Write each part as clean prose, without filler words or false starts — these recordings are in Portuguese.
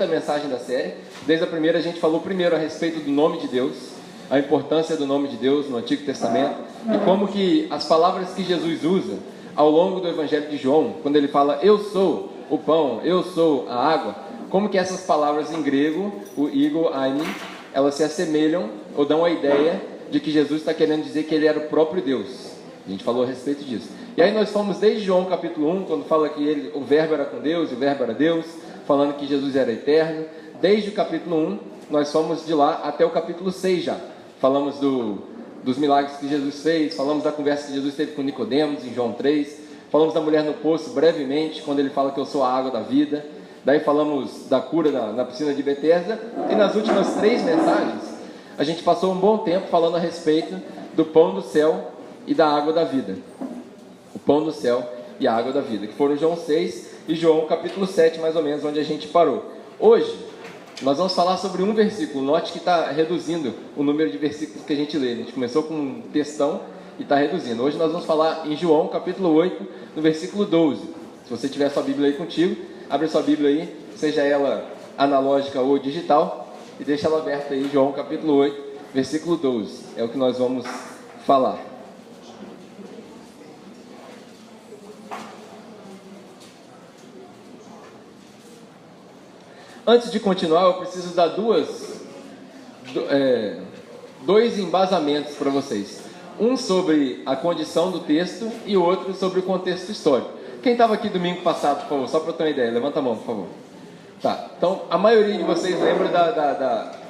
quinta mensagem da série. Desde a primeira a gente falou primeiro a respeito do nome de Deus, a importância do nome de Deus no Antigo Testamento, e como que as palavras que Jesus usa ao longo do Evangelho de João, quando ele fala eu sou o pão, eu sou a água, como que essas palavras em grego, o ego, aimi, elas se assemelham ou dão a ideia de que Jesus está querendo dizer que ele era o próprio Deus. A gente falou a respeito disso. E aí nós fomos desde João capítulo 1, quando fala que o verbo era com Deus, e o verbo era Deus, falando que Jesus era eterno. Desde o capítulo 1, nós fomos de lá até o capítulo 6 já. Falamos dos milagres que Jesus fez, falamos da conversa que Jesus teve com Nicodemos em João 3, falamos da mulher no poço brevemente, quando ele fala que eu sou a água da vida. Daí falamos da cura na piscina de Betesda. E nas últimas 3 mensagens, a gente passou um bom tempo falando a respeito do pão do céu e da água da vida. O pão do céu e a água da vida, que foram João 6 e João capítulo 7, mais ou menos, onde a gente parou. Hoje, nós vamos falar sobre um versículo. Note que está reduzindo o número de versículos que a gente lê. A gente começou com um textão e está reduzindo. Hoje nós vamos falar em João capítulo 8, no versículo 12. Se você tiver sua Bíblia aí contigo, abre sua Bíblia aí, seja ela analógica ou digital, e deixa ela aberta aí, João capítulo 8, versículo 12. É o que nós vamos falar. Antes de continuar, eu preciso dar dois embasamentos para vocês. Um sobre a condição do texto e o outro sobre o contexto histórico. Quem estava aqui domingo passado, por favor, só para eu ter uma ideia, levanta a mão, por favor. Tá, então a maioria de vocês lembra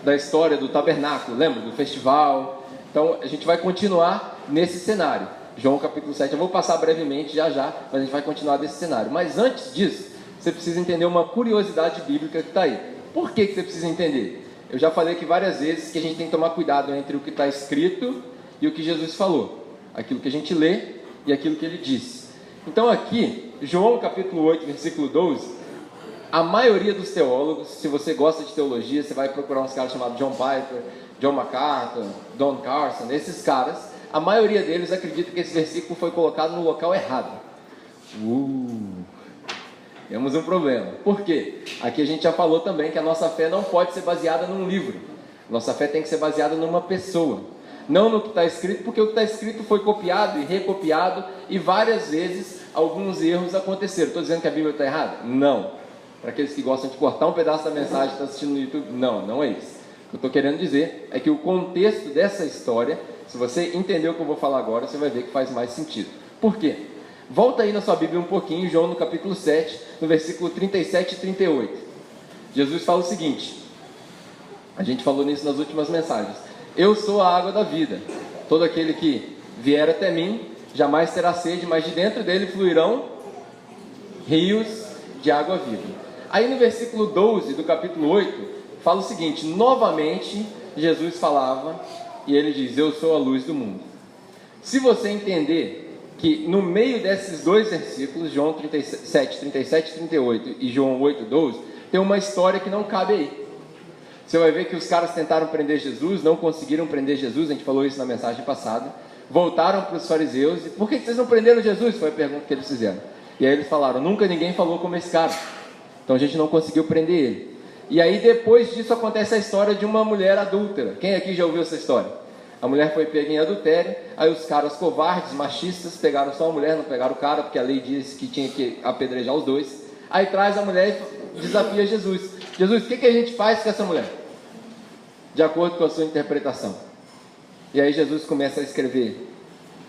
da história do tabernáculo, lembra? Do festival. Então a gente vai continuar nesse cenário. João capítulo 7, eu vou passar brevemente já, mas a gente vai continuar desse cenário. Mas antes disso, você precisa entender uma curiosidade bíblica que está aí. Por que você precisa entender? Eu já falei aqui várias vezes que a gente tem que tomar cuidado entre o que está escrito e o que Jesus falou. Aquilo que a gente lê e aquilo que ele disse. Então aqui, João capítulo 8, versículo 12, a maioria dos teólogos, se você gosta de teologia, você vai procurar uns caras chamados John Piper, John MacArthur, Don Carson, esses caras, a maioria deles acredita que esse versículo foi colocado no local errado. Temos um problema. Por quê? Aqui a gente já falou também que a nossa fé não pode ser baseada num livro. Nossa fé tem que ser baseada numa pessoa. Não no que está escrito, porque o que está escrito foi copiado e recopiado e várias vezes alguns erros aconteceram. Estou dizendo que a Bíblia está errada? Não. Para aqueles que gostam de cortar um pedaço da mensagem que está assistindo no YouTube, não é isso. O que eu estou querendo dizer é que o contexto dessa história, se você entender o que eu vou falar agora, você vai ver que faz mais sentido. Por quê? Volta aí na sua Bíblia um pouquinho, João no capítulo 7, no versículo 37 e 38. Jesus fala o seguinte, a gente falou nisso nas últimas mensagens: eu sou a água da vida, todo aquele que vier até mim jamais terá sede, mas de dentro dele fluirão rios de água viva. Aí no versículo 12 do capítulo 8, fala o seguinte, novamente Jesus falava, e ele diz, eu sou a luz do mundo. Se você entender que no meio desses dois versículos, João 37 e 38 e João 8, 12, tem uma história que não cabe aí. Você vai ver que os caras tentaram prender Jesus, não conseguiram prender Jesus, a gente falou isso na mensagem passada, voltaram para os fariseus, e por que vocês não prenderam Jesus? Foi a pergunta que eles fizeram. E aí eles falaram, nunca ninguém falou como esse cara, então a gente não conseguiu prender ele. E aí depois disso acontece a história de uma mulher adúltera. Quem aqui já ouviu essa história? A mulher foi pega em adultério, aí os caras covardes, machistas, pegaram só a mulher, não pegaram o cara, porque a lei diz que tinha que apedrejar os dois. Aí traz a mulher e desafia Jesus. Jesus, o que a gente faz com essa mulher? De acordo com a sua interpretação. E aí Jesus começa a escrever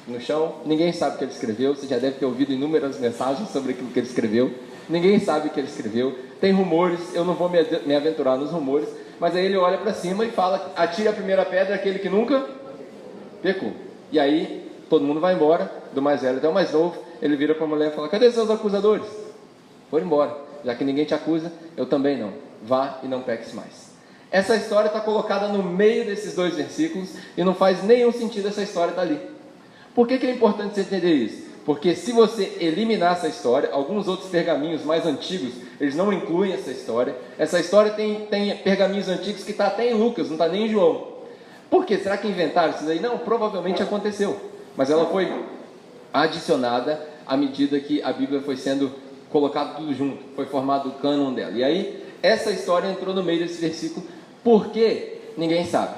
no chão, ninguém sabe o que ele escreveu, você já deve ter ouvido inúmeras mensagens sobre aquilo que ele escreveu, ninguém sabe o que ele escreveu, tem rumores, eu não vou me aventurar nos rumores, mas aí ele olha para cima e fala, atire a primeira pedra aquele que nunca pecou. E aí todo mundo vai embora, do mais velho até o mais novo. Ele vira para a mulher e fala, cadê seus acusadores? Foram embora, já que ninguém te acusa, eu também não, vá e não peques mais. Essa história está colocada no meio desses dois versículos e não faz nenhum sentido essa história estar ali. Por que é importante você entender isso? Porque se você eliminar essa história, alguns outros pergaminhos mais antigos, eles não incluem essa história. Essa história tem pergaminhos antigos que está até em Lucas, não está nem em João. Por quê? Será que inventaram isso daí? Não, provavelmente aconteceu. Mas ela foi adicionada à medida que a Bíblia foi sendo colocada tudo junto. Foi formado o cânon dela. E aí, essa história entrou no meio desse versículo. Por quê? Ninguém sabe.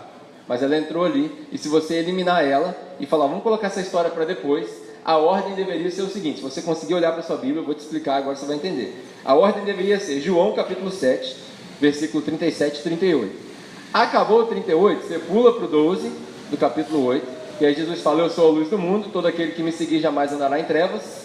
Mas ela entrou ali, e se você eliminar ela e falar, vamos colocar essa história para depois, a ordem deveria ser o seguinte: se você conseguir olhar para a sua Bíblia, eu vou te explicar, agora você vai entender. A ordem deveria ser João capítulo 7, versículo 37 e 38. Acabou o 38, você pula para o 12 do capítulo 8, e aí Jesus fala, eu sou a luz do mundo, todo aquele que me seguir jamais andará em trevas.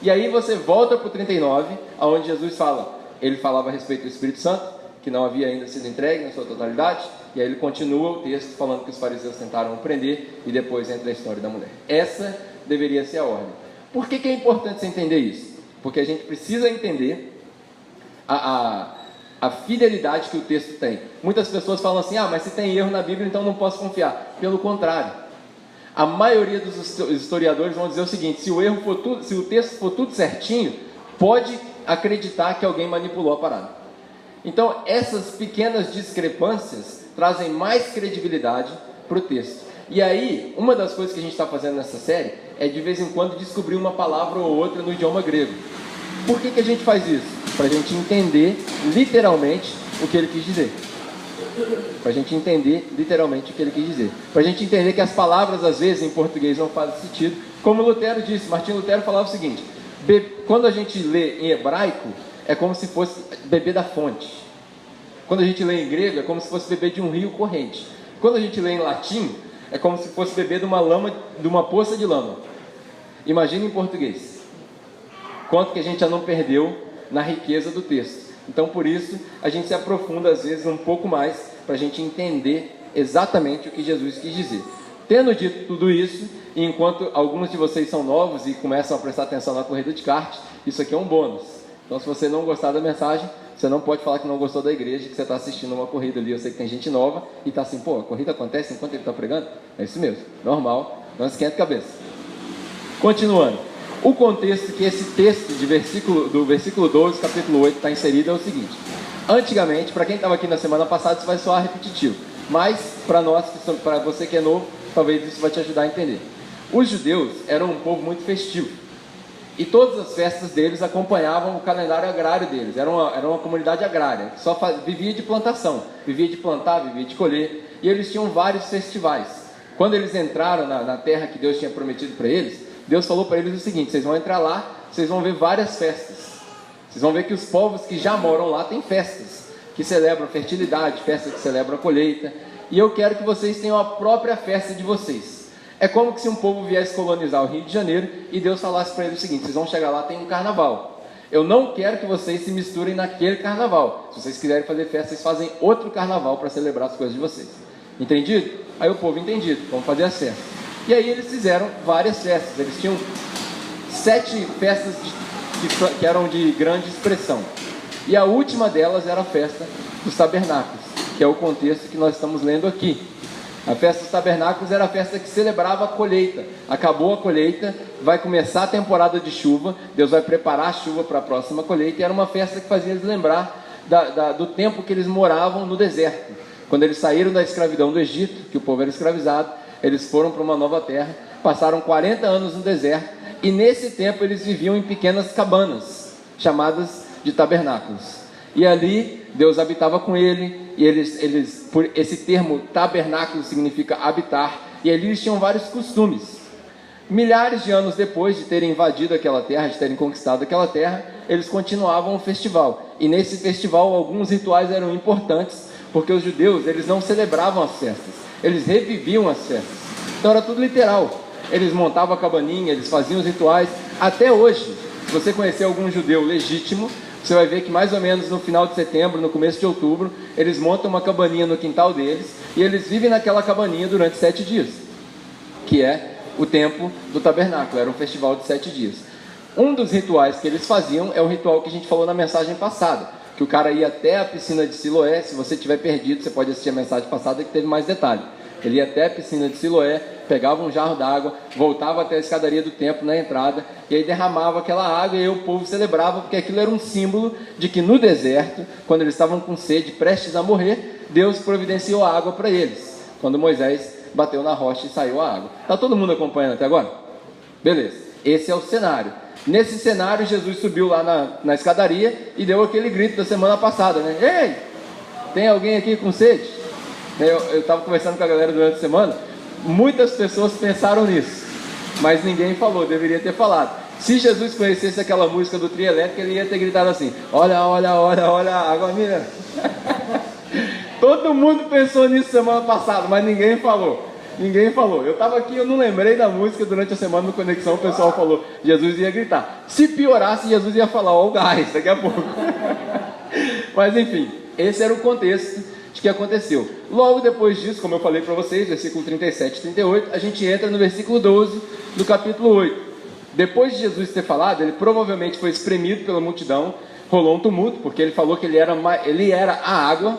E aí você volta para o 39, onde Jesus fala, ele falava a respeito do Espírito Santo, que não havia ainda sido entregue na sua totalidade, e aí ele continua o texto falando que os fariseus tentaram o prender, e depois entra a história da mulher. Essa deveria ser a ordem. Por que é importante você entender isso? Porque a gente precisa entender a fidelidade que o texto tem. Muitas pessoas falam assim, mas se tem erro na Bíblia, então não posso confiar. Pelo contrário, a maioria dos historiadores vão dizer o seguinte, se o texto for tudo certinho, pode acreditar que alguém manipulou a parada. Então, essas pequenas discrepâncias trazem mais credibilidade para o texto. E aí, uma das coisas que a gente está fazendo nessa série é de vez em quando descobrir uma palavra ou outra no idioma grego. Por que a gente faz isso? Para a gente entender literalmente o que ele quis dizer. Para a gente entender literalmente o que ele quis dizer. Para a gente entender que as palavras às vezes em português não fazem sentido. Como Lutero disse, Martinho Lutero falava o seguinte, quando a gente lê em hebraico, é como se fosse beber da fonte. Quando a gente lê em grego, é como se fosse beber de um rio corrente. Quando a gente lê em latim, é como se fosse beber de uma poça de lama. Imagina em português. Quanto que a gente já não perdeu na riqueza do texto. Então, por isso, a gente se aprofunda às vezes um pouco mais, para a gente entender exatamente o que Jesus quis dizer. Tendo dito tudo isso, e enquanto alguns de vocês são novos e começam a prestar atenção na corrida de kart, isso aqui é um bônus. Então, se você não gostar da mensagem, você não pode falar que não gostou da igreja, que você está assistindo uma corrida ali. Eu sei que tem gente nova e está assim, a corrida acontece enquanto ele está pregando? É isso mesmo, normal, não esquenta a cabeça. Continuando, o contexto que esse texto do versículo 12, capítulo 8, está inserido é o seguinte. Antigamente, para quem estava aqui na semana passada, isso vai soar repetitivo, mas para você que é novo, talvez isso vai te ajudar a entender. Os judeus eram um povo muito festivo. E todas as festas deles acompanhavam o calendário agrário deles. Era uma comunidade agrária, que só vivia de plantação, vivia de plantar, vivia de colher. E eles tinham vários festivais. Quando eles entraram na terra que Deus tinha prometido para eles, Deus falou para eles o seguinte, vocês vão entrar lá, vocês vão ver várias festas. Vocês vão ver que os povos que já moram lá têm festas, que celebram fertilidade, festas que celebram a colheita. E eu quero que vocês tenham a própria festa de vocês. É como se um povo viesse colonizar o Rio de Janeiro e Deus falasse para eles o seguinte, vocês vão chegar lá, tem um carnaval. Eu não quero que vocês se misturem naquele carnaval. Se vocês quiserem fazer festa, vocês fazem outro carnaval para celebrar as coisas de vocês. Entendido? Aí o povo entendido, vamos fazer as festas. E aí eles fizeram várias festas. Eles tinham 7 festas que eram de grande expressão. E a última delas era a festa dos tabernáculos, que é o contexto que nós estamos lendo aqui. A festa dos tabernáculos era a festa que celebrava a colheita. Acabou a colheita, vai começar a temporada de chuva, Deus vai preparar a chuva para a próxima colheita, e era uma festa que fazia eles lembrar do tempo que eles moravam no deserto. Quando eles saíram da escravidão do Egito, que o povo era escravizado, eles foram para uma nova terra, passaram 40 anos no deserto, e nesse tempo eles viviam em pequenas cabanas, chamadas de tabernáculos. E ali Deus habitava com ele, e por esse termo tabernáculo significa habitar, e ali eles tinham vários costumes. Milhares de anos depois de terem invadido aquela terra, de terem conquistado aquela terra, eles continuavam o festival. E nesse festival alguns rituais eram importantes, porque os judeus, eles não celebravam as festas, eles reviviam as festas. Então era tudo literal. Eles montavam a cabaninha, eles faziam os rituais. Até hoje, se você conhecer algum judeu legítimo, você vai ver que mais ou menos no final de setembro, no começo de outubro, eles montam uma cabaninha no quintal deles, e eles vivem naquela cabaninha durante 7 dias, que é o tempo do tabernáculo, era um festival de 7 dias. Um dos rituais que eles faziam é o ritual que a gente falou na mensagem passada, que o cara ia até a piscina de Siloé. Se você estiver perdido, você pode assistir a mensagem passada que teve mais detalhe. Ele ia até a piscina de Siloé, pegava um jarro d'água, voltava até a escadaria do templo na entrada, e aí derramava aquela água, e aí o povo celebrava, porque aquilo era um símbolo de que no deserto, quando eles estavam com sede, prestes a morrer, Deus providenciou a água para eles, quando Moisés bateu na rocha e saiu a água. Está todo mundo acompanhando até agora? Beleza, esse é o cenário. Nesse cenário, Jesus subiu lá na escadaria e deu aquele grito da semana passada, né? Ei, tem alguém aqui com sede? Eu estava conversando com a galera durante a semana, muitas pessoas pensaram nisso, mas ninguém falou, deveria ter falado. Se Jesus conhecesse aquela música do trio elétrico, ele ia ter gritado assim: olha, olha, olha, olha a água minha. Todo mundo pensou nisso semana passada, mas ninguém falou. Ninguém falou. Eu estava aqui, eu não lembrei da música durante a semana no Conexão, o pessoal falou, Jesus ia gritar. Se piorasse, Jesus ia falar, ó, o gás, daqui a pouco. Mas enfim, esse era o contexto de que aconteceu. Logo depois disso, como eu falei para vocês, versículo 37 e 38, a gente entra no versículo 12 do capítulo 8. Depois de Jesus ter falado, ele provavelmente foi espremido pela multidão, rolou um tumulto, porque ele falou que ele era a água,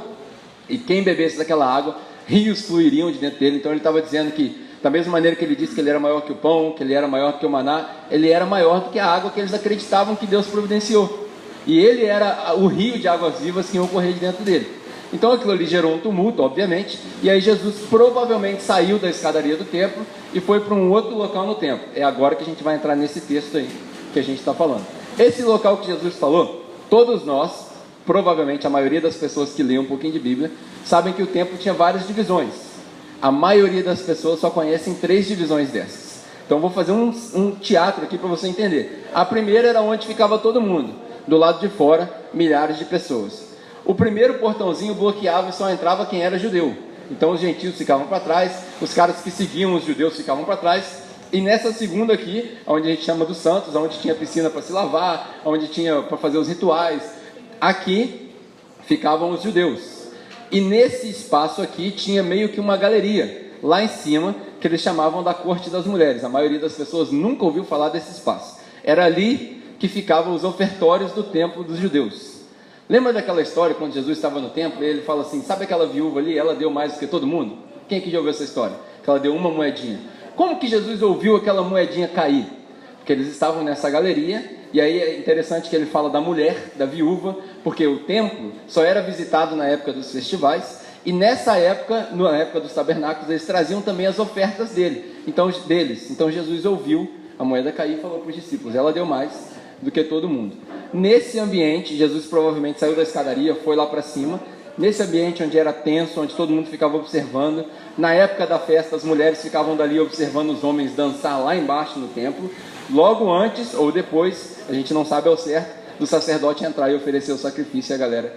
e quem bebesse daquela água, rios fluiriam de dentro dele. Então ele estava dizendo que, da mesma maneira que ele disse que ele era maior que o pão, que ele era maior que o maná, ele era maior do que a água que eles acreditavam que Deus providenciou. E ele era o rio de águas vivas que iam correr de dentro dele. Então aquilo ali gerou um tumulto, obviamente, e aí Jesus provavelmente saiu da escadaria do templo e foi para um outro local no templo. É agora que a gente vai entrar nesse texto aí que a gente está falando. Esse local que Jesus falou, todos nós, provavelmente a maioria das pessoas que leem um pouquinho de Bíblia, sabem que o templo tinha várias divisões. A maioria das pessoas só conhecem 3 divisões dessas. Então vou fazer um teatro aqui para você entender. A primeira era onde ficava todo mundo. Do lado de fora, milhares de pessoas. O primeiro portãozinho bloqueava e só entrava quem era judeu. Então os gentios ficavam para trás, os caras que seguiam os judeus ficavam para trás. E nessa segunda aqui, onde a gente chama dos santos, onde tinha piscina para se lavar, onde tinha para fazer os rituais, aqui ficavam os judeus. E nesse espaço aqui tinha meio que uma galeria, lá em cima, que eles chamavam da corte das mulheres. A maioria das pessoas nunca ouviu falar desse espaço. Era ali que ficavam os ofertórios do templo dos judeus. Lembra daquela história quando Jesus estava no templo e ele fala assim: sabe aquela viúva ali, ela deu mais do que todo mundo? Quem aqui já ouviu essa história? Que ela deu uma moedinha. Como que Jesus ouviu aquela moedinha cair? Porque eles estavam nessa galeria, e aí é interessante que ele fala da mulher, da viúva, porque o templo só era visitado na época dos festivais, e nessa época, na época dos tabernáculos, eles traziam também as ofertas deles. Então Jesus ouviu a moeda cair e falou para os discípulos: ela deu mais do que todo mundo. Nesse ambiente, Jesus provavelmente saiu da escadaria, foi lá para cima, nesse ambiente onde era tenso, onde todo mundo ficava observando. Na época da festa, as mulheres ficavam dali observando os homens dançar lá embaixo no templo. Logo antes ou depois, a gente não sabe ao certo, do sacerdote entrar e oferecer o sacrifício e a galera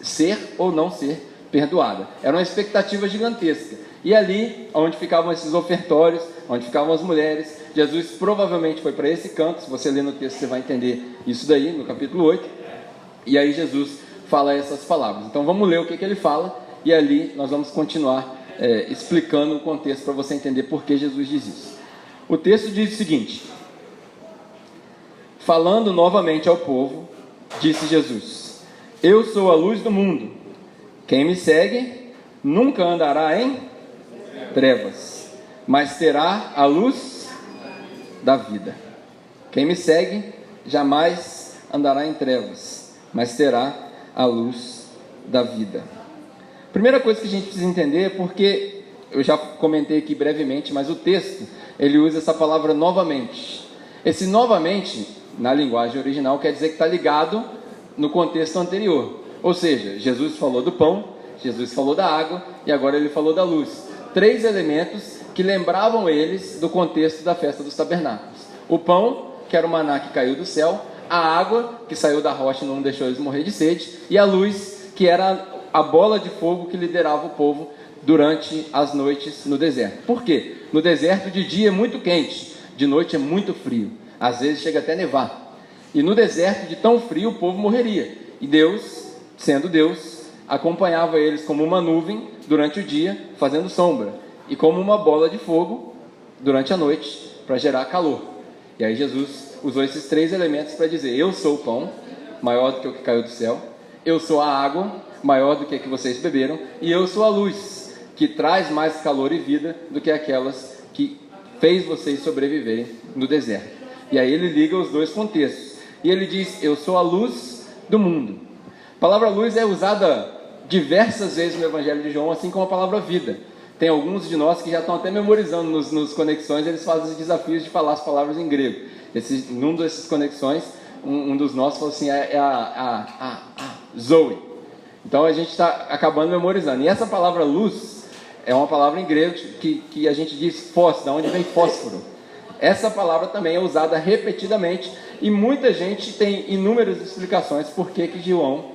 ser ou não ser perdoada. Era uma expectativa gigantesca. E ali, onde ficavam esses ofertórios, onde ficavam as mulheres, Jesus provavelmente foi para esse canto. Se você ler no texto, você vai entender isso daí, no capítulo 8. E aí Jesus fala essas palavras. Então vamos ler o que ele fala, e ali nós vamos continuar explicando o contexto para você entender por que Jesus diz isso. O texto diz o seguinte: falando novamente ao povo, disse Jesus: eu sou a luz do mundo. Quem me segue nunca andará em trevas, mas terá a luz da vida. Quem me segue jamais andará em trevas, mas terá a luz da vida. Primeira coisa que a gente precisa entender, porque eu já comentei aqui brevemente, mas o texto, ele usa essa palavra novamente. Esse novamente, na linguagem original, quer dizer que está ligado no contexto anterior. Ou seja, Jesus falou do pão, Jesus falou da água, e agora ele falou da luz. 3 elementos que lembravam eles do contexto da festa dos tabernáculos. O pão, que era o maná que caiu do céu, a água, que saiu da rocha e não deixou eles morrer de sede, e a luz, que era a bola de fogo que liderava o povo durante as noites no deserto. Por quê? No deserto de dia é muito quente, de noite é muito frio, às vezes chega até a nevar. E no deserto, de tão frio, o povo morreria. E Deus, sendo Deus, acompanhava eles como uma nuvem durante o dia, fazendo sombra, e como uma bola de fogo durante a noite, para gerar calor. E aí Jesus usou esses 3 elementos para dizer: eu sou o pão, maior do que o que caiu do céu; eu sou a água, maior do que a que vocês beberam; e eu sou a luz, que traz mais calor e vida do que aquelas que fez vocês sobreviverem no deserto. E aí ele liga os 2 contextos, e ele diz: eu sou a luz do mundo. A palavra luz é usada diversas vezes no Evangelho de João, assim como a palavra vida. Tem alguns de nós que já estão até memorizando nos conexões, eles fazem os desafios de falar as palavras em grego. Num dessas conexões, um dos nossos falou assim, é a Zoe. Então a gente está acabando memorizando. E essa palavra luz é uma palavra em grego que a gente diz fósforo, da onde vem fósforo. Essa palavra também é usada repetidamente e muita gente tem inúmeras explicações por que João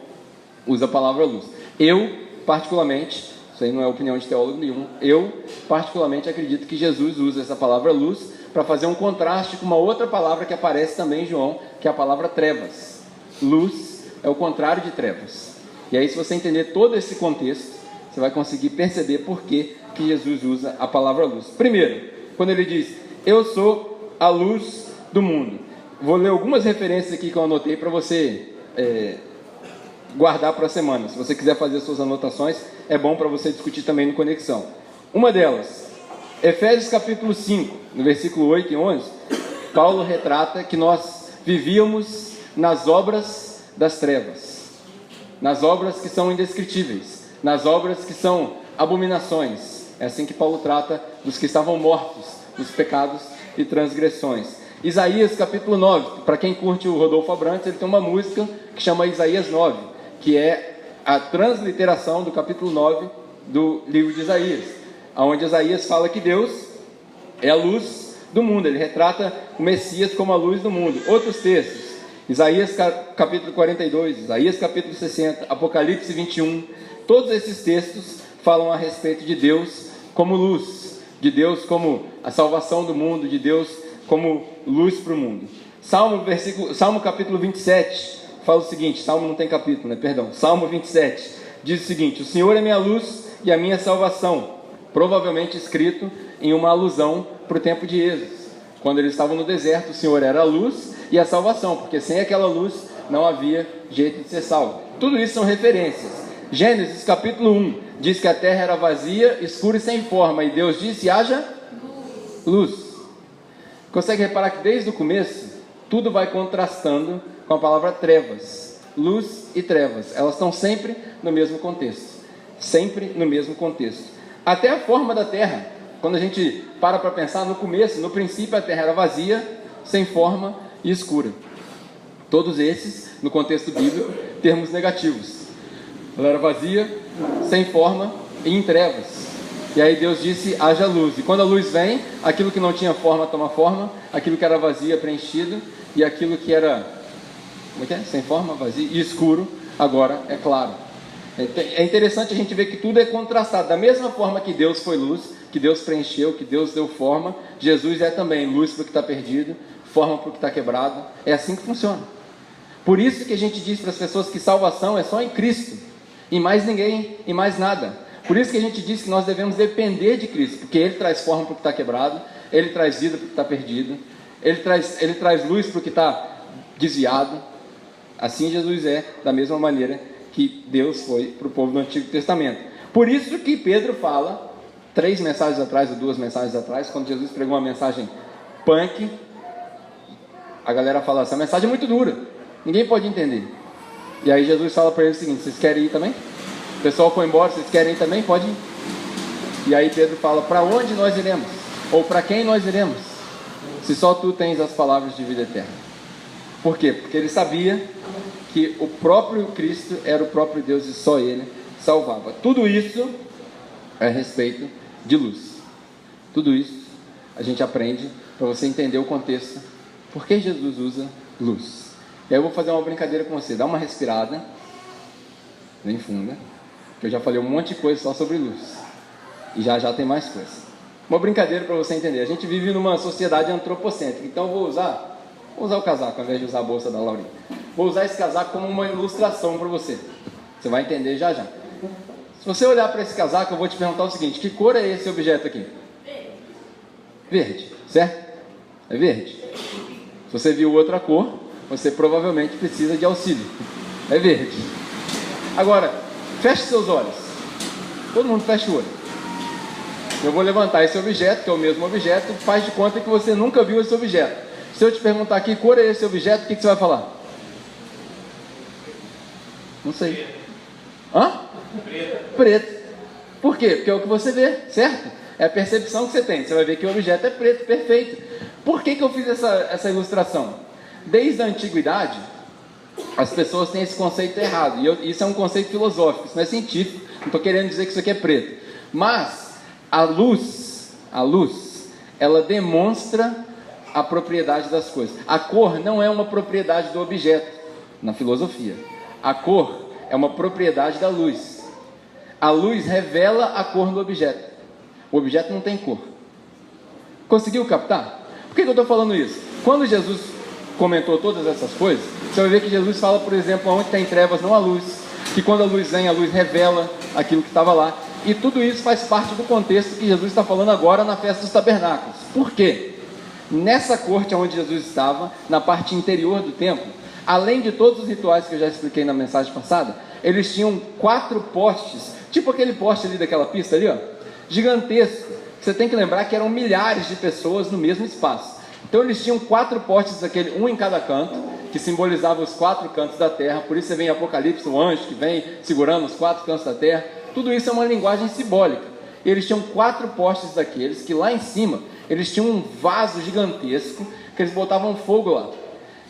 usa a palavra luz. Eu, particularmente, isso aí não é opinião de teólogo nenhum, eu, particularmente, acredito que Jesus usa essa palavra luz para fazer um contraste com uma outra palavra que aparece também em João, que é a palavra trevas. Luz é o contrário de trevas. E aí, se você entender todo esse contexto, você vai conseguir perceber por que Jesus usa a palavra luz. Primeiro, quando ele diz, eu sou a luz do mundo. Vou ler algumas referências aqui que eu anotei para você guardar para a semana. Se você quiser fazer suas anotações, é bom para você discutir também no Conexão. Uma delas, Efésios capítulo 5, no versículo 8 e 11, Paulo retrata que nós vivíamos nas obras das trevas, nas obras que são indescritíveis, nas obras que são abominações. É assim que Paulo trata dos que estavam mortos nos pecados e transgressões. Isaías capítulo 9, para quem curte o Rodolfo Abrantes, ele tem uma música que chama Isaías 9, que é a transliteração do capítulo 9 do livro de Isaías, onde Isaías fala que Deus é a luz do mundo, ele retrata o Messias como a luz do mundo. Outros textos, Isaías capítulo 42, Isaías capítulo 60, Apocalipse 21, todos esses textos falam a respeito de Deus como luz, de Deus como a salvação do mundo, de Deus como luz para o mundo. Salmo capítulo 27 fala o seguinte, Salmo não tem capítulo, né? Perdão. Salmo 27 diz o seguinte: o Senhor é minha luz e a minha salvação. Provavelmente escrito em uma alusão para o tempo de Êxodo. Quando eles estavam no deserto, o Senhor era a luz e a salvação, porque sem aquela luz não havia jeito de ser salvo. Tudo isso são referências. Gênesis capítulo 1 diz que a terra era vazia, escura e sem forma, e Deus disse: haja luz. Consegue reparar que desde o começo tudo vai contrastando com a palavra trevas, luz e trevas. Elas estão sempre no mesmo contexto, sempre no mesmo contexto. Até a forma da terra, quando a gente para pensar, no começo, no princípio a terra era vazia, sem forma e escura. Todos esses, no contexto bíblico, termos negativos. Ela era vazia, sem forma e em trevas. E aí Deus disse: haja luz. E quando a luz vem, aquilo que não tinha forma toma forma, aquilo que era vazio é preenchido, e aquilo que era sem forma, vazio e escuro, agora é claro. É interessante a gente ver que tudo é contrastado. Da mesma forma que Deus foi luz, que Deus preencheu, que Deus deu forma, Jesus é também luz para o que está perdido, forma para o que está quebrado. É assim que funciona. Por isso que a gente diz para as pessoas que salvação é só em Cristo, em mais ninguém, em mais nada. Por isso que a gente diz que nós devemos depender de Cristo, porque Ele traz forma para o que está quebrado, Ele traz vida para o que está perdido, Ele traz luz para o que está desviado. Assim Jesus é, da mesma maneira que Deus foi para o povo do Antigo Testamento. Por isso que Pedro fala, 3 mensagens atrás, ou 2 mensagens atrás, quando Jesus pregou uma mensagem punk, a galera fala: essa mensagem é muito dura, ninguém pode entender. E aí Jesus fala para eles o seguinte: vocês querem ir também? O pessoal foi embora, vocês querem ir também? Pode ir. E aí Pedro fala: para onde nós iremos? Ou para quem nós iremos? Se só tu tens as palavras de vida eterna. Por quê? Porque ele sabia que o próprio Cristo era o próprio Deus e só Ele salvava. Tudo isso é a respeito de luz. Tudo isso a gente aprende para você entender o contexto. Por que Jesus usa luz? E aí eu vou fazer uma brincadeira com você. Dá uma respirada bem funda, que eu já falei um monte de coisa só sobre luz. E já tem mais coisa. Uma brincadeira para você entender. A gente vive numa sociedade antropocêntrica. Então eu vou usar o casaco ao invés de usar a bolsa da Laurinha. Vou usar esse casaco como uma ilustração para você. Você vai entender já. Se você olhar para esse casaco, eu vou te perguntar o seguinte: que cor é esse objeto aqui? Verde, certo? É verde. Se você viu outra cor, você provavelmente precisa de auxílio. É verde. Agora, feche seus olhos. Todo mundo fecha o olho. Eu vou levantar esse objeto, que é o mesmo objeto. Faz de conta que você nunca viu esse objeto. Se eu te perguntar que cor é esse objeto, o que você vai falar? Não sei. Hã? Preto. Por quê? Porque é o que você vê, certo? É a percepção que você tem. Você vai ver que o objeto é preto, perfeito. Por que eu fiz essa ilustração? Desde a antiguidade, as pessoas têm esse conceito errado, e isso é um conceito filosófico, isso não é científico, não estou querendo dizer que isso aqui é preto, mas a luz, ela demonstra a propriedade das coisas. A cor não é uma propriedade do objeto, na filosofia. A cor é uma propriedade da luz. A luz revela a cor do objeto. O objeto não tem cor. Conseguiu captar? Por que eu estou falando isso? Quando Jesus comentou todas essas coisas, você vai ver que Jesus fala, por exemplo, onde tem trevas não há luz, que quando a luz vem, a luz revela aquilo que estava lá, e tudo isso faz parte do contexto que Jesus está falando agora na festa dos tabernáculos. Por quê? Nessa corte onde Jesus estava, na parte interior do templo, além de todos os rituais que eu já expliquei na mensagem passada, eles tinham 4 postes, tipo aquele poste ali daquela pista ali, ó, gigantesco. Você tem que lembrar que eram milhares de pessoas no mesmo espaço. Então eles tinham 4 postes, um em cada canto, que simbolizavam os 4 cantos da terra. Por isso você vê em Apocalipse um anjo que vem segurando os 4 cantos da terra. Tudo isso é uma linguagem simbólica. E eles tinham 4 postes daqueles, que lá em cima, eles tinham um vaso gigantesco, que eles botavam fogo lá.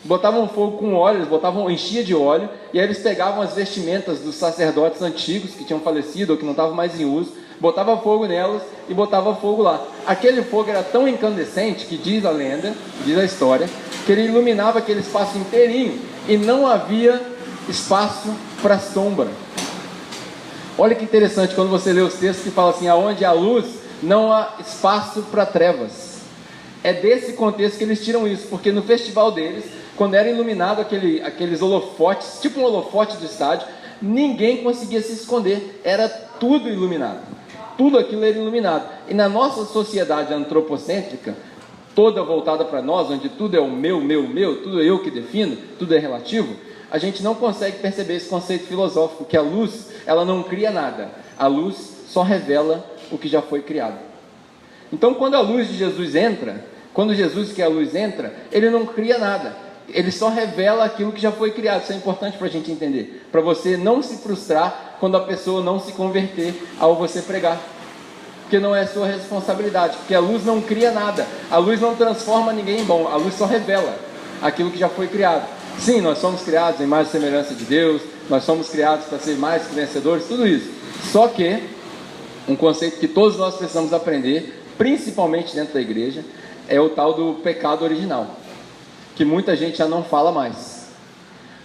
Botavam fogo com óleo, enchia de óleo, e aí eles pegavam as vestimentas dos sacerdotes antigos, que tinham falecido ou que não estavam mais em uso, botava fogo nelas e botava fogo lá. Aquele fogo era tão incandescente que diz a lenda, diz a história, que ele iluminava aquele espaço inteirinho e não havia espaço para sombra. Olha que interessante quando você lê os textos que falam assim, aonde há luz, não há espaço para trevas. É desse contexto que eles tiram isso, porque no festival deles, quando era iluminado aqueles holofotes, tipo um holofote do estádio, ninguém conseguia se esconder, era tudo iluminado. Tudo aquilo era iluminado. E na nossa sociedade antropocêntrica, toda voltada para nós, onde tudo é o meu, tudo é eu que defino, tudo é relativo, a gente não consegue perceber esse conceito filosófico, que a luz, ela não cria nada. A luz só revela o que já foi criado. Então, quando a luz de Jesus entra, quando Jesus, que é a luz, entra, ele não cria nada. Ele só revela aquilo que já foi criado. Isso é importante para a gente entender, para você não se frustrar quando a pessoa não se converter ao você pregar, porque não é sua responsabilidade, porque a luz não cria nada, a luz não transforma ninguém em bom, a luz só revela aquilo que já foi criado. Sim, nós somos criados em imagem e semelhança de Deus, nós somos criados para ser mais que vencedores, tudo isso. Só que um conceito que todos nós precisamos aprender, principalmente dentro da igreja, é o tal do pecado original, que muita gente já não fala mais.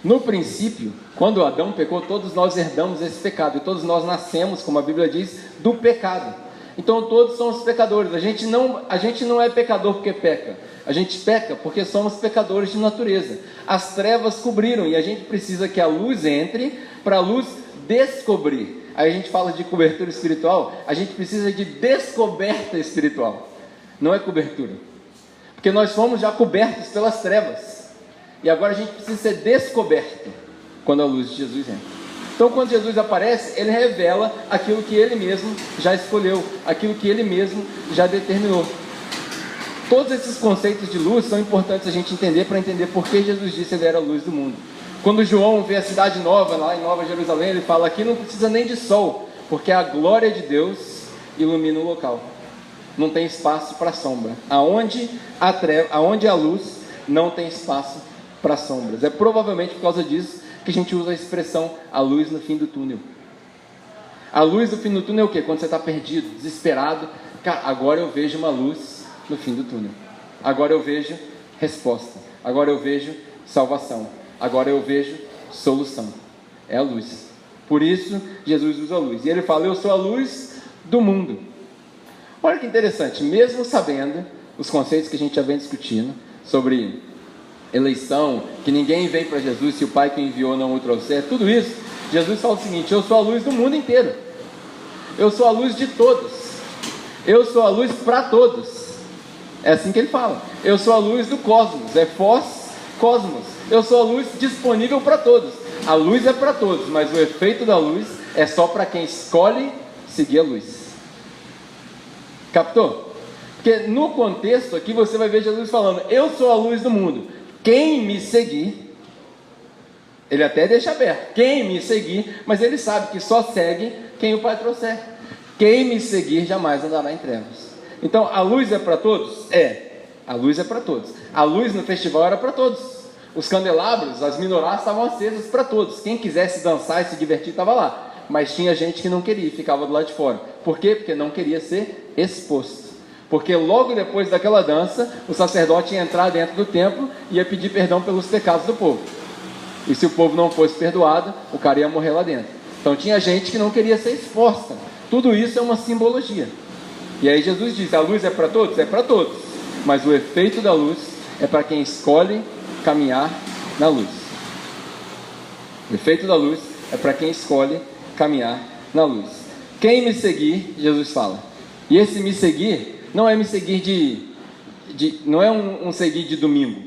No princípio, quando Adão pecou, todos nós herdamos esse pecado, e todos nós nascemos, como a Bíblia diz, do pecado. Então todos somos pecadores. A gente não é pecador porque peca, a gente peca porque somos pecadores de natureza. As trevas cobriram, e a gente precisa que a luz entre, para a luz descobrir. Aí a gente fala de cobertura espiritual, a gente precisa de descoberta espiritual, não é cobertura, porque nós fomos já cobertos pelas trevas, e agora a gente precisa ser descoberto quando a luz de Jesus entra. Então, quando Jesus aparece, ele revela aquilo que ele mesmo já escolheu, aquilo que ele mesmo já determinou. Todos esses conceitos de luz são importantes a gente entender, para entender por que Jesus disse que ele era a luz do mundo. Quando João vê a cidade nova, lá em Nova Jerusalém, ele fala, aqui não precisa nem de sol, porque a glória de Deus ilumina o local. Não tem espaço para sombra. Aonde há luz, não tem espaço para sombras. É provavelmente por causa disso que a gente usa a expressão, a luz no fim do túnel. A luz no fim do túnel é o quê? Quando você está perdido, desesperado, cara, agora eu vejo uma luz no fim do túnel. Agora eu vejo resposta. Agora eu vejo salvação. Agora eu vejo solução. É a luz. Por isso, Jesus usa a luz. E ele fala, eu sou a luz do mundo. Olha que interessante, mesmo sabendo os conceitos que a gente já vem discutindo, sobre eleição, que ninguém vem para Jesus se o Pai que o enviou não o trouxer, tudo isso, Jesus fala o seguinte, eu sou a luz do mundo inteiro. Eu sou a luz de todos. Eu sou a luz para todos. É assim que ele fala. Eu sou a luz do cosmos, é Phos Cosmos. Eu sou a luz disponível para todos. A luz é para todos, mas o efeito da luz é só para quem escolhe seguir a luz. Captou? Porque no contexto aqui você vai ver Jesus falando, eu sou a luz do mundo. Quem me seguir, ele até deixa aberto, quem me seguir, mas ele sabe que só segue quem o Pai trouxer. Quem me seguir jamais andará em trevas. Então a luz é para todos? É. A luz é para todos. A luz no festival era para todos. Os candelabros, as menorás estavam acesas para todos. Quem quisesse dançar e se divertir estava lá. Mas tinha gente que não queria, ficava do lado de fora. Por quê? Porque não queria ser exposto. Porque logo depois daquela dança, o sacerdote ia entrar dentro do templo e ia pedir perdão pelos pecados do povo. E se o povo não fosse perdoado, o cara ia morrer lá dentro. Então tinha gente que não queria ser exposta. Tudo isso é uma simbologia. E aí Jesus diz, a luz é para todos? É para todos. Mas o efeito da luz é para quem escolhe caminhar na luz. O efeito da luz é para quem escolhe caminhar na luz. Quem me seguir, Jesus fala. E esse me seguir não é me seguir não é um seguir de domingo.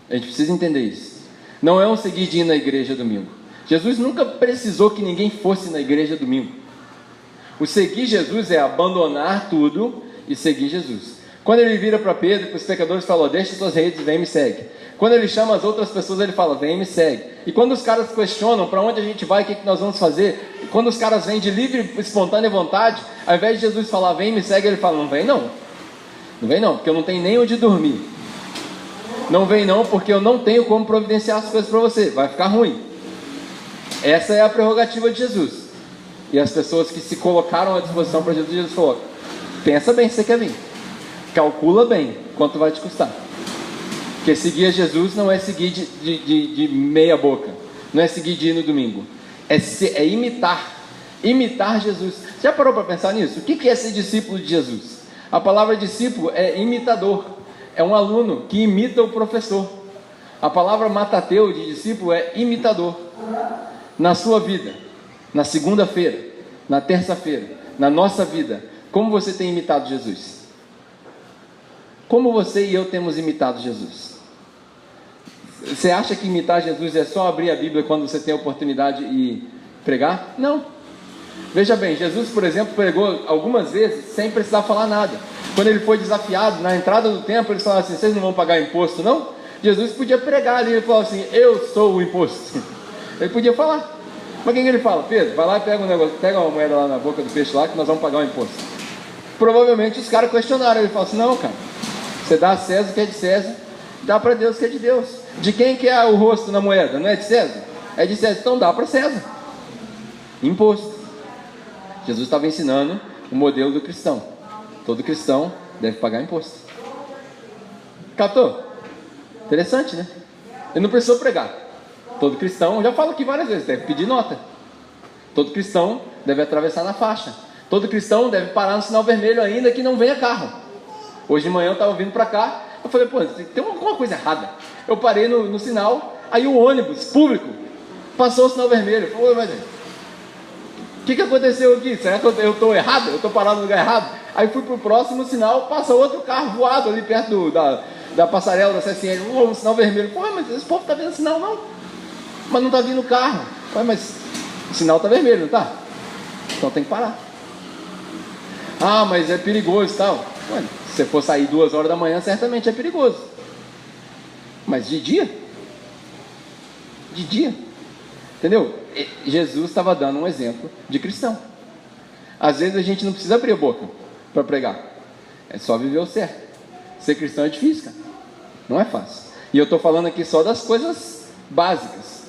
A gente precisa entender isso. Não é um seguir de ir na igreja domingo. Jesus nunca precisou que ninguém fosse na igreja domingo. O seguir Jesus é abandonar tudo e seguir Jesus. Quando ele vira para Pedro e para os pecadores, fala, deixa suas redes e vem me segue. Quando ele chama as outras pessoas, ele fala, vem me segue. E quando os caras questionam para onde a gente vai, o que nós vamos fazer, quando os caras vêm de livre, espontânea vontade, ao invés de Jesus falar, vem me segue, ele fala, não vem não. Não vem não, porque eu não tenho nem onde dormir. Não vem não, porque eu não tenho como providenciar as coisas para você, vai ficar ruim. Essa é a prerrogativa de Jesus. E as pessoas que se colocaram à disposição para Jesus, Jesus falou, pensa bem se você quer vir. Calcula bem quanto vai te custar. Porque seguir a Jesus não é seguir de meia boca. Não é seguir de ir no domingo. É imitar. Imitar Jesus. Já parou para pensar nisso? O que é ser discípulo de Jesus? A palavra discípulo é imitador. É um aluno que imita o professor. A palavra matateu de discípulo é imitador. Na sua vida, na segunda-feira, na terça-feira, na nossa vida, como você tem imitado Jesus? Como você e eu temos imitado Jesus? Você acha que imitar Jesus é só abrir a Bíblia quando você tem a oportunidade e pregar? Não. Veja bem, Jesus, por exemplo, pregou algumas vezes sem precisar falar nada. Quando ele foi desafiado na entrada do templo, ele falou assim, vocês não vão pagar imposto não? Jesus podia pregar ali, ele falou assim, eu sou o imposto. Ele podia falar. Mas quem que ele fala? Pedro, vai lá e pega um negócio, pega uma moeda lá na boca do peixe lá que nós vamos pagar o imposto. Provavelmente os caras questionaram, ele falou assim, não cara, você dá a César o que é de César, dá para Deus o que é de Deus. De quem que é o rosto na moeda? Não é de César? É de César, então dá para César. Imposto. Jesus estava ensinando o modelo do cristão. Todo cristão deve pagar imposto. Captou? Interessante, né? Ele não precisou pregar. Todo cristão, já falo aqui várias vezes, deve pedir nota. Todo cristão deve atravessar na faixa. Todo cristão deve parar no sinal vermelho ainda que não venha carro. Hoje de manhã eu estava vindo para cá, eu falei, pô, tem alguma coisa errada. Eu parei no sinal, aí o ônibus público passou o sinal vermelho. Eu falei, mas o que aconteceu aqui? Será que eu estou errado? Eu estou parado no lugar errado? Aí fui para o próximo sinal, passa outro carro voado ali perto da passarela da CSN, um sinal vermelho. Pô, mas esse povo está vendo sinal não? Mas não está vindo carro. Ué, mas o sinal está vermelho, não está? Então tem que parar. Ah, mas é perigoso e tal. Ué, se você for sair 2 horas da manhã, certamente é perigoso. Mas de dia? De dia. Entendeu? Jesus estava dando um exemplo de cristão. Às vezes a gente não precisa abrir a boca para pregar. É só viver o certo. Ser cristão é difícil, cara. Não é fácil. E eu estou falando aqui só das coisas básicas.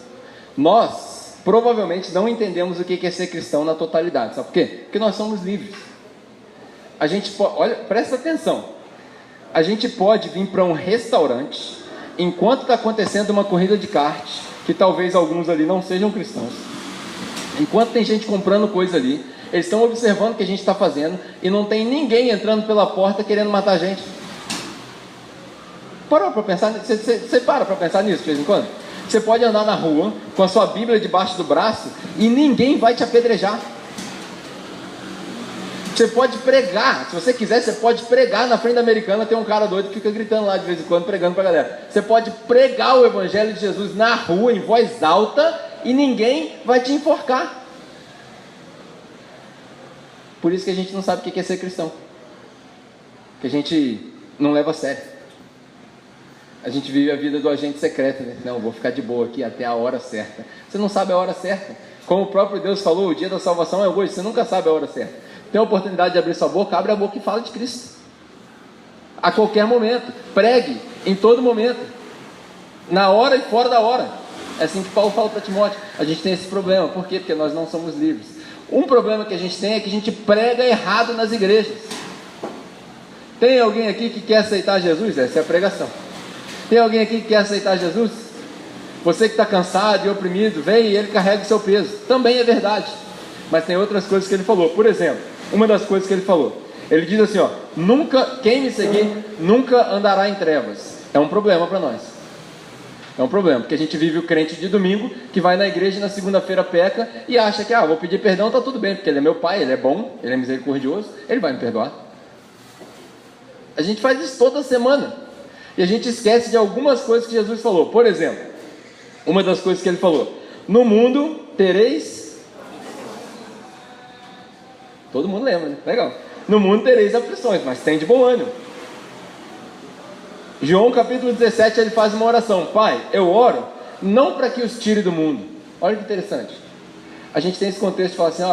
Nós provavelmente não entendemos o que é ser cristão na totalidade. Sabe por quê? Porque nós somos livres. A gente pode, olha, presta atenção. A gente pode vir para um restaurante enquanto está acontecendo uma corrida de kart, que talvez alguns ali não sejam cristãos. Enquanto tem gente comprando coisa ali, eles estão observando o que a gente está fazendo e não tem ninguém entrando pela porta querendo matar a gente. Parou para pensar? Você para pensar nisso de vez em quando? Você pode andar na rua com a sua Bíblia debaixo do braço e ninguém vai te apedrejar. Você pode pregar, se você quiser, você pode pregar na frente da Americana, tem um cara doido que fica gritando lá de vez em quando, pregando para a galera. Você pode pregar o Evangelho de Jesus na rua, em voz alta, e ninguém vai te enforcar. Por isso que a gente não sabe o que é ser cristão. Que a gente não leva a sério. A gente vive a vida do agente secreto, né? Não, vou ficar de boa aqui até a hora certa. Você não sabe a hora certa. Como o próprio Deus falou, o dia da salvação é hoje, você nunca sabe a hora certa. Tem a oportunidade de abrir sua boca, abre a boca e fala de Cristo. a qualquer momento. Pregue em todo momento, na hora e fora da hora. É assim que Paulo fala para Timóteo. A gente tem esse problema. Por quê? Porque nós não somos livres. Um problema que a gente tem é que a gente prega errado nas igrejas. Tem alguém aqui que quer aceitar Jesus? Essa é a pregação. Tem alguém aqui que quer aceitar Jesus? Você que está cansado e oprimido, vem e ele carrega o seu peso. Também é verdade. Mas tem outras coisas que ele falou. Por exemplo, uma das coisas que ele falou, ele diz assim, quem me seguir nunca andará em trevas. É um problema para nós. É um problema, porque a gente vive o crente de domingo, que vai na igreja e na segunda-feira peca e acha que, vou pedir perdão, está tudo bem, porque ele é meu pai, ele é bom, ele é misericordioso, ele vai me perdoar. A gente faz isso toda semana. E a gente esquece de algumas coisas que Jesus falou. Por exemplo, uma das coisas que ele falou, no mundo tereis... Todo mundo lembra, né? Legal. No mundo tereis aflições, mas tem de bom ânimo. João capítulo 17, ele faz uma oração. Pai, eu oro, não para que os tire do mundo. Olha que interessante. A gente tem esse contexto de falar assim,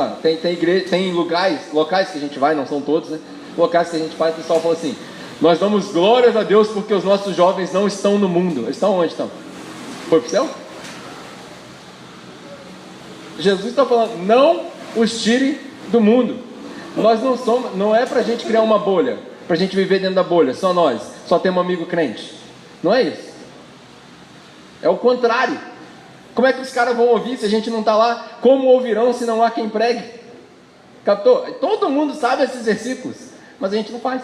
tem locais que a gente vai, não são todos, né? Locais que a gente vai, o pessoal fala assim, nós damos glórias a Deus porque os nossos jovens não estão no mundo. Eles estão onde estão? Foi para o céu? Jesus está falando, não os tire do mundo. Nós não é para a gente criar uma bolha, para a gente viver dentro da bolha, só nós, só ter um amigo crente. Não é isso. É o contrário. Como é que os caras vão ouvir se a gente não está lá? Como ouvirão se não há quem pregue? Captou? Todo mundo sabe esses versículos, mas a gente não faz,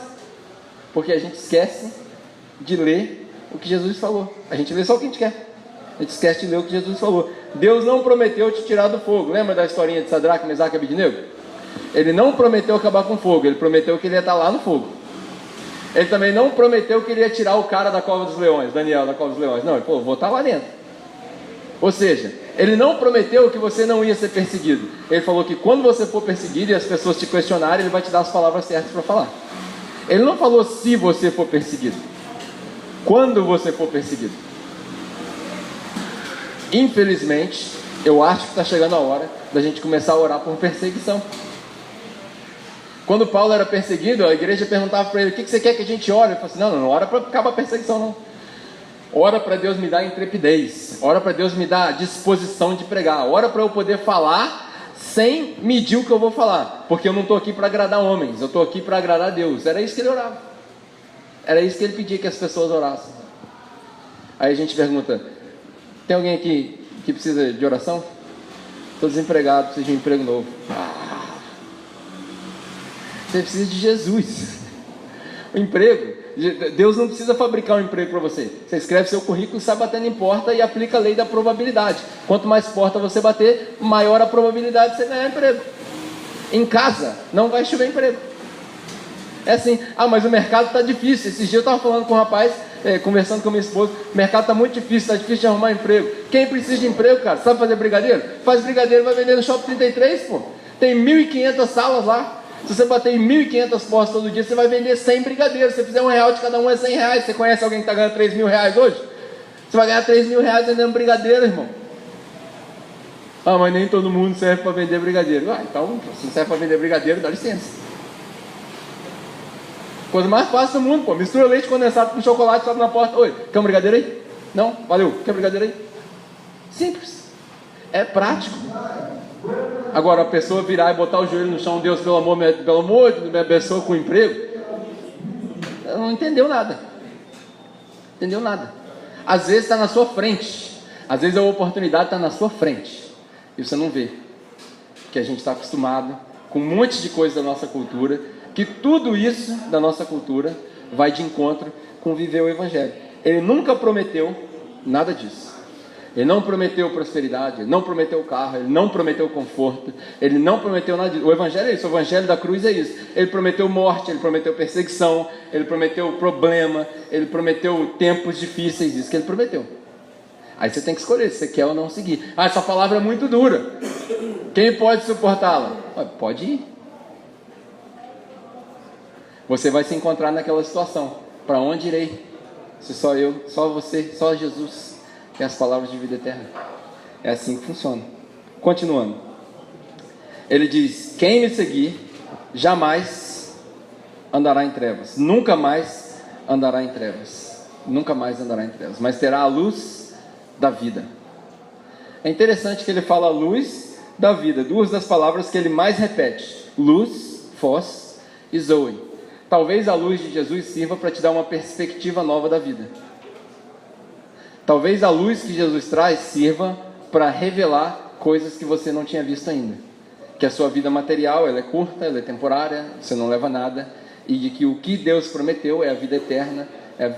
porque a gente esquece de ler o que Jesus falou. A gente lê só o que a gente quer. A gente esquece de ler o que Jesus falou. Deus não prometeu te tirar do fogo. Lembra da historinha de Sadraque, Mesaque e Abednego? Ele não prometeu acabar com o fogo. Ele prometeu que ele ia estar lá no fogo. Ele também não prometeu que ele ia tirar o cara da cova dos leões, Daniel da cova dos leões. Não, ele falou, vou estar lá dentro. Ou seja, ele não prometeu que você não ia ser perseguido. Ele falou que quando você for perseguido e as pessoas te questionarem, ele vai te dar as palavras certas para falar. Ele não falou se você for perseguido, quando você for perseguido. Infelizmente, eu acho que está chegando a hora da gente começar a orar por perseguição. Quando Paulo era perseguido, a igreja perguntava para ele, o que você quer que a gente ore? Ele falou assim, não ora para acabar a perseguição não. Ora para Deus me dar intrepidez, ora para Deus me dar disposição de pregar, ora para eu poder falar sem medir o que eu vou falar, porque eu não estou aqui para agradar homens, eu estou aqui para agradar a Deus. Era isso que ele orava, era isso que ele pedia que as pessoas orassem. Aí a gente pergunta, tem alguém aqui que precisa de oração? Estou desempregado, preciso de um emprego novo. Você precisa de Jesus. O emprego, Deus não precisa fabricar um emprego para você. Você escreve seu currículo, sai batendo em porta e aplica a lei da probabilidade. Quanto mais porta você bater, maior a probabilidade de você ganhar emprego. Em casa, não vai chover emprego. É assim, mas o mercado está difícil. Esses dias eu estava falando com um rapaz, conversando com minha esposa, o mercado está muito difícil, está difícil de arrumar emprego. Quem precisa de emprego, cara, sabe fazer brigadeiro? Faz brigadeiro, vai vender no Shopping 33, pô. Tem 1.500 salas lá. Se você bater em 1.500 postas todo dia, você vai vender 100 brigadeiros. Se você fizer R$1 de cada um, é R$100. Você conhece alguém que está ganhando R$3.000 hoje? Você vai ganhar R$3.000 vendendo brigadeiro, irmão. Mas nem todo mundo serve para vender brigadeiro. Então, se não serve para vender brigadeiro, dá licença. Coisa mais fácil do mundo, pô. Mistura leite condensado com chocolate, sobe na porta. Oi, quer um brigadeiro aí? Não? Valeu. Quer brigadeiro aí? Simples. É prático. Agora, a pessoa virar e botar o joelho no chão, Deus, pelo amor, me abençoa com emprego. Ela não entendeu nada. Entendeu nada. Às vezes está na sua frente. Às vezes a oportunidade está na sua frente. E você não vê. Porque a gente está acostumado com um monte de coisa da nossa cultura, que tudo isso da nossa cultura vai de encontro com viver o Evangelho. Ele nunca prometeu nada disso. Ele não prometeu prosperidade, ele não prometeu carro, ele não prometeu conforto, ele não prometeu nada disso. O Evangelho é isso, o Evangelho da cruz é isso. Ele prometeu morte, ele prometeu perseguição, ele prometeu problema, ele prometeu tempos difíceis, isso que ele prometeu. Aí você tem que escolher se você quer ou não seguir. Essa palavra é muito dura. Quem pode suportá-la? Pode ir. Você vai se encontrar naquela situação. Para onde irei? Se só eu, só você, só Jesus e as palavras de vida eterna. É assim que funciona. Continuando, ele diz: quem me seguir jamais andará em trevas, nunca mais andará em trevas. Nunca mais andará em trevas, mas terá a luz da vida. É interessante que ele fala luz da vida, duas das palavras que ele mais repete: luz, phos e zoe. Talvez a luz de Jesus sirva para te dar uma perspectiva nova da vida. Talvez a luz que Jesus traz sirva para revelar coisas que você não tinha visto ainda. Que a sua vida material, ela é curta, ela é temporária, você não leva nada. E de que o que Deus prometeu é a vida eterna.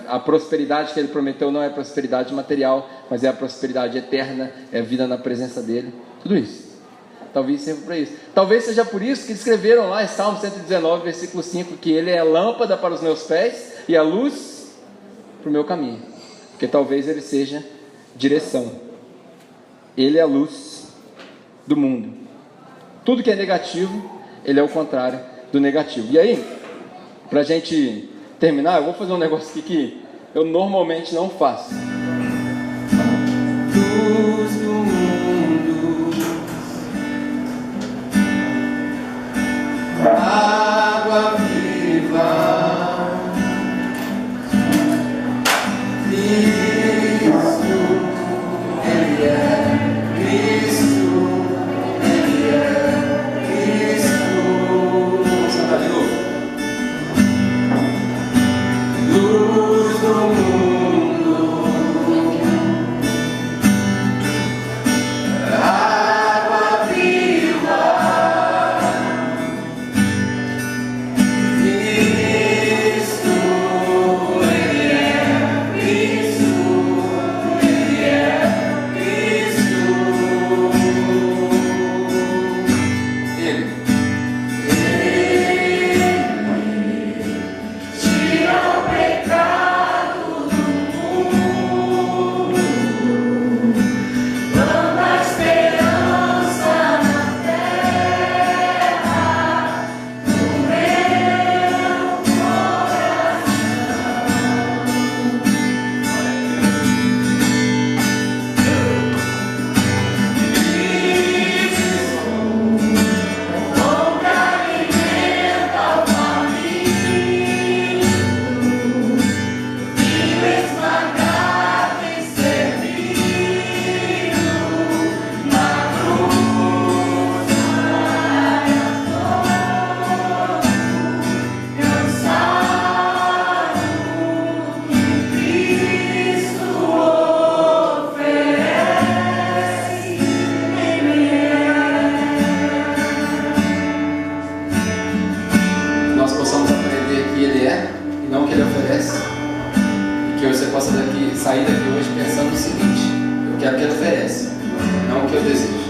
A prosperidade que Ele prometeu não é prosperidade material, mas é a prosperidade eterna, é a vida na presença dEle. Tudo isso. Talvez sirva para isso. Talvez seja por isso que escreveram lá em Salmo 119, versículo 5, que Ele é a lâmpada para os meus pés e a luz para o meu caminho. Porque talvez Ele seja direção. Ele é a luz do mundo. Tudo que é negativo, Ele é o contrário do negativo. E aí, para a gente terminar, eu vou fazer um negócio aqui que eu normalmente não faço. Luz do mundo, água viva, Cristo, Ele é Cristo, Ele é Cristo. Vamos cantar de novo. Luz do mundo, água viva, Cristo, Ele é Cristo, Ele é Cristo, Ele tira o pecado do mundo, planta a esperança na terra, no meu coração. Pão que alimenta o faminto, vinho esmagado e servido na cruz, ai, a dor, cansado que Cristo oferece em mim. Nós possamos aprender que Ele é e não o que Ele oferece. E que você possa sair daqui hoje pensando o seguinte: eu quero o que Ele oferece, não o que eu desejo.